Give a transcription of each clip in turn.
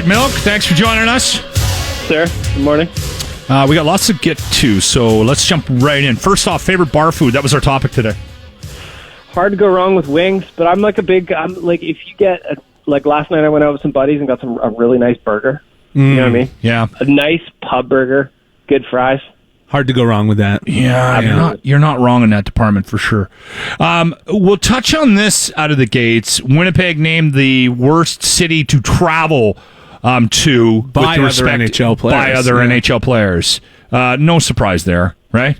Baggedmilk, thanks for joining us. Sir, good morning. We got lots to get to, so let's jump right in. First off, favorite bar food. That was our topic today. Hard to go wrong with wings, but I'm like if you get, like last night I went out with some buddies and got a really nice burger. You know what I mean? Yeah. A nice pub burger, good fries. Hard to go wrong with that. Yeah, you're not wrong in that department for sure. We'll touch on this out of the gates. Winnipeg named the worst city to travel to by other NHL players. By other NHL players. No surprise there, right?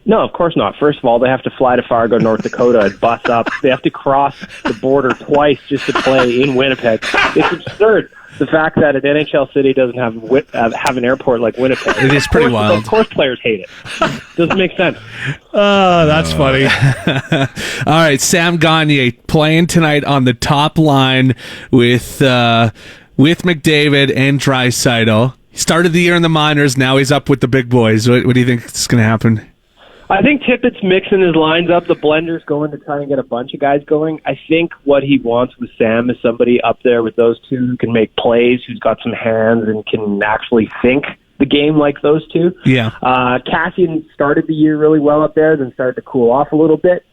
No, of course not. First of all, they have to fly to Fargo, North Dakota and bus up. They have to cross the border twice just to play in Winnipeg. It's absurd. The fact that an NHL city doesn't have an airport like Winnipeg. It is pretty wild. Of course players hate it. Doesn't make sense. That's funny. All right, Sam Gagner playing tonight on the top line with McDavid and Draisaitl. He started the year in the minors. Now he's up with the big boys. What do you think is going to happen? I think Tippett's mixing his lines up. The blender's going to try and get a bunch of guys going. I think what he wants with Sam is somebody up there with those two who can make plays, who's got some hands and can actually think the game like those two. Yeah. Cassian started the year really well up there, then started to cool off a little bit.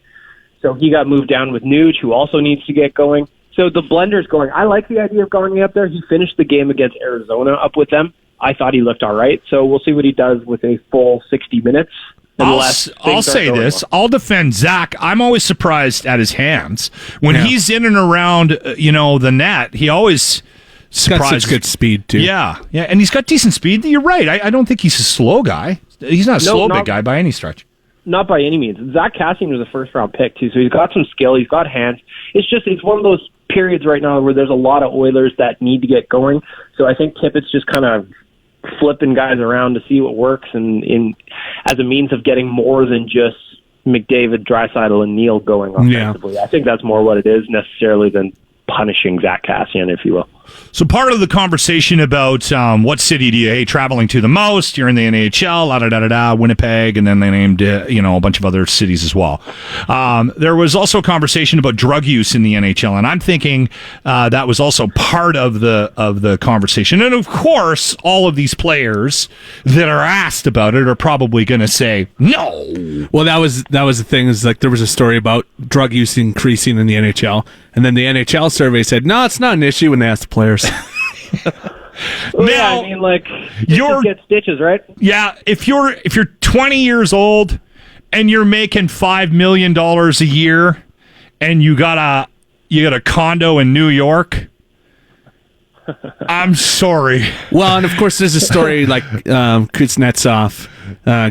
So he got moved down with Nuge, who also needs to get going. So the blender's going. I like the idea of going up there. He finished the game against Arizona up with them. I thought he looked all right. So we'll see what he does with a full 60 minutes. I'll say this. I'll defend Zach. I'm always surprised at his hands. When he's in and around, the net, he always surprises. Got such good speed, too. Yeah, and he's got decent speed. You're right. I don't think he's a slow guy. He's not a big guy by any stretch. Not by any means. Zach Cassian was a first-round pick, too, so he's got some skill. He's got hands. It's one of those periods right now where there's a lot of Oilers that need to get going. So I think Tippett's just kind of flipping guys around to see what works and as a means of getting more than just McDavid, Draisaitl, and Neal going offensively. Yeah. I think that's more what it is necessarily than punishing Zach Cassian, if you will. So part of the conversation about what city do you hate traveling to the most? You're in the NHL, Winnipeg, and then they named a bunch of other cities as well. There was also a conversation about drug use in the NHL, and I'm thinking that was also part of the conversation. And of course, all of these players that are asked about it are probably going to say no. Well, that was the thing. Is like there was a story about drug use increasing in the NHL, and then the NHL survey said no, it's not an issue when they asked the players. Well, now, I mean, like, you get stitches, right? Yeah, if you're 20 years old and you're making $5 million a year and you got a condo in New York, I'm sorry. Well, and of course, there's a story like Kuznetsov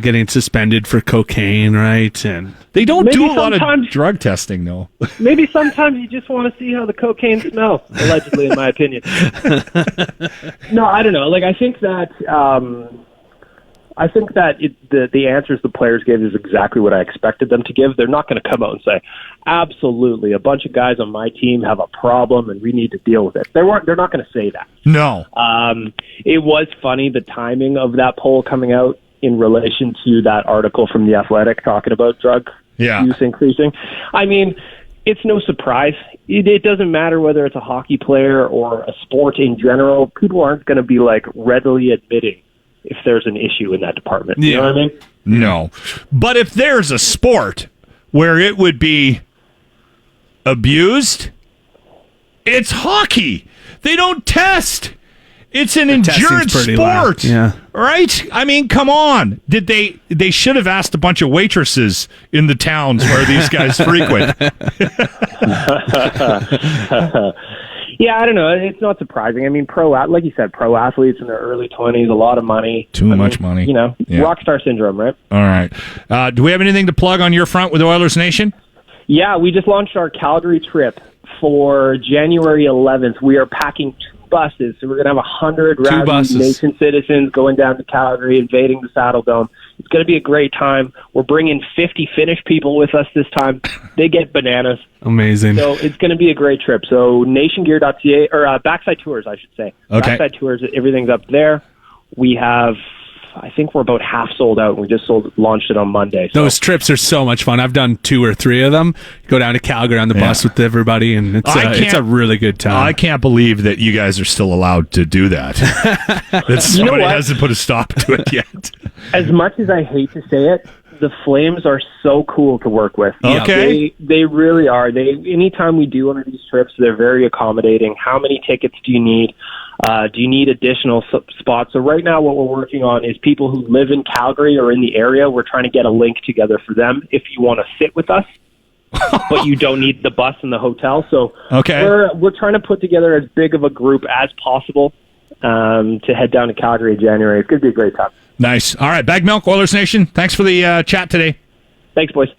getting suspended for cocaine, right? And they don't do a lot of drug testing, though. Maybe sometimes you just want to see how the cocaine smells, allegedly, in my opinion. No, I don't know. Like, I think that the answers the players gave is exactly what I expected them to give. They're not going to come out and say, absolutely, a bunch of guys on my team have a problem and we need to deal with it. They're not going to say that. No. It was funny, the timing of that poll coming out in relation to that article from The Athletic talking about drug use increasing. I mean, it's no surprise. It doesn't matter whether it's a hockey player or a sport in general. People aren't going to be like readily admitting if there's an issue in that department. You know what I mean? No. But if there's a sport where it would be abused, it's hockey. They don't test. It's an endurance sport. Right? I mean, come on. They should have asked a bunch of waitresses in the towns where these guys frequent. Yeah, I don't know. It's not surprising. I mean, like you said, pro athletes in their early 20s, a lot of money. Too much money. Rock star syndrome, right? All right. Do we have anything to plug on your front with Oilers Nation? Yeah, we just launched our Calgary trip for January 11th. We are packing 2 buses, so we're going to have 100 rowdy Nation citizens going down to Calgary, invading the Saddle Dome. It's going to be a great time. We're bringing 50 Finnish people with us this time. They get bananas. Amazing. So it's going to be a great trip. So nationgear.ca, or Backside Tours, I should say. Okay. Backside Tours, everything's up there. We have I think we're about half sold out. We just launched it on Monday. So. Those trips are so much fun. I've done 2 or 3 of them. Go down to Calgary on the bus with everybody, and it's a really good time. I can't believe that you guys are still allowed to do that. That somebody hasn't put a stop to it yet. As much as I hate to say it, the Flames are so cool to work with. Okay. They really are. Anytime we do one of these trips, they're very accommodating. How many tickets do you need? Do you need additional spots? So right now what we're working on is people who live in Calgary or in the area. We're trying to get a link together for them if you want to sit with us, but you don't need the bus and the hotel. So we're trying to put together as big of a group as possible to head down to Calgary in January. It's going to be a great time. Nice. All right, Baggedmilk, Oilers Nation, thanks for the chat today. Thanks, boys.